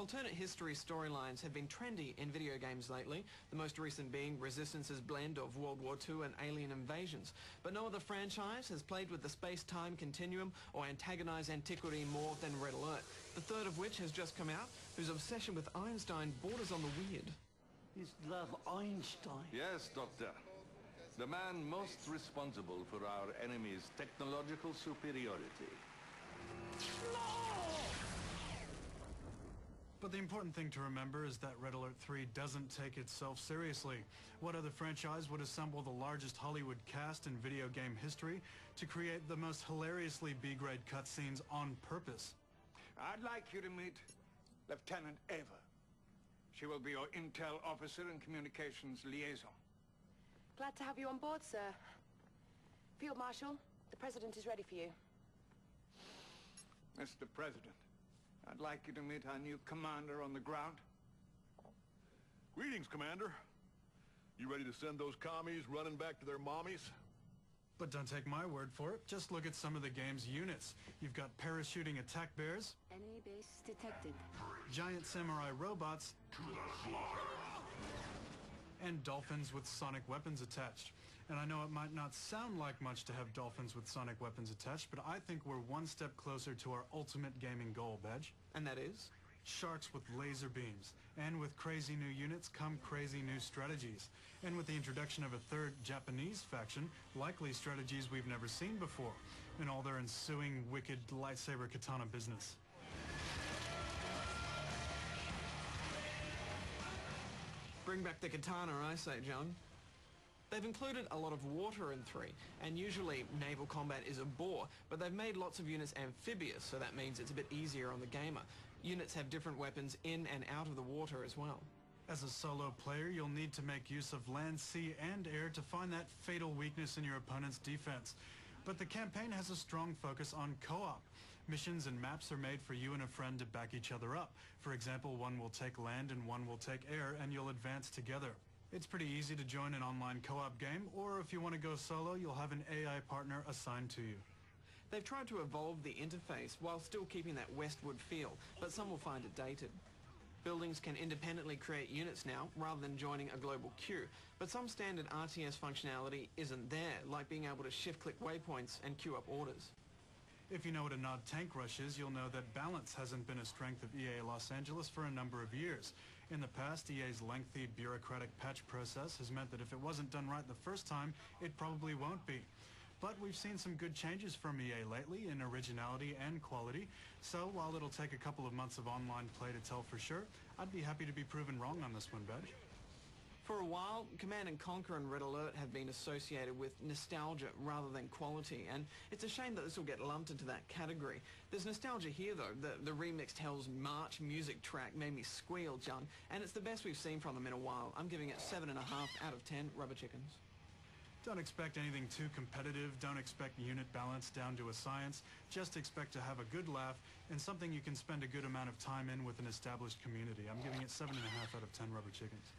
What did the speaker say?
Alternate history storylines have been trendy in video games lately, the most recent being Resistance's blend of World War II and alien invasions. But no other franchise has played with the space-time continuum or antagonized antiquity more than Red Alert, the third of which has just come out, whose obsession with Einstein borders on the weird. You love Einstein? Yes, Doctor. The man most responsible for our enemy's technological superiority. But the important thing to remember is that Red Alert 3 doesn't take itself seriously. What other franchise would assemble the largest Hollywood cast in video game history to create the most hilariously B-grade cutscenes on purpose? I'd like you to meet Lieutenant Ava. She will be your intel officer and communications liaison. Glad to have you on board, sir. Field Marshal, the President is ready for you. Mr. President, I'd like you to meet our new commander on the ground. Greetings, Commander. You ready to send those commies running back to their mommies? But don't take my word for it. Just look at some of the game's units. You've got parachuting attack bears, Enemy base detected. giant samurai robots, and dolphins with sonic weapons attached. And I know it might not sound like much to have dolphins with sonic weapons attached, but I think we're one step closer to our ultimate gaming goal, Bedge. And that is? Sharks with laser beams. And with crazy new units come crazy new strategies. And with the introduction of a third Japanese faction, likely strategies we've never seen before, in all their ensuing wicked lightsaber katana business. Bring back the katana, I say, John. They've included a lot of water in 3, and usually naval combat is a bore, but they've made lots of units amphibious, so that means it's a bit easier on the gamer. Units have different weapons in and out of the water as well. As a solo player, you'll need to make use of land, sea, and air to find that fatal weakness in your opponent's defense. But the campaign has a strong focus on co-op. Missions and maps are made for you and a friend to back each other up. For example, one will take land and one will take air, and you'll advance together. It's pretty easy to join an online co-op game, or if you want to go solo, you'll have an AI partner assigned to you. They've tried to evolve the interface while still keeping that Westwood feel, but some will find it dated. Buildings can independently create units now, rather than joining a global queue, but some standard RTS functionality isn't there, like being able to shift-click waypoints and queue up orders. If you know what a Nod tank rush is, you'll know that balance hasn't been a strength of EA Los Angeles for a number of years. In the past, EA's lengthy bureaucratic patch process has meant that if it wasn't done right the first time, it probably won't be. But we've seen some good changes from EA lately in originality and quality, so while it'll take a couple of months of online play to tell for sure, I'd be happy to be proven wrong on this one, Bedge. For a while, Command & Conquer and Red Alert have been associated with nostalgia rather than quality, and it's a shame that this will get lumped into that category. There's nostalgia here, though. The remixed Hell's March music track made me squeal, John, and it's the best we've seen from them in a while. I'm giving it 7.5 out of 10 rubber chickens. Don't expect anything too competitive, don't expect unit balance down to a science, just expect to have a good laugh and something you can spend a good amount of time in with an established community. I'm giving it 7.5 out of 10 rubber chickens.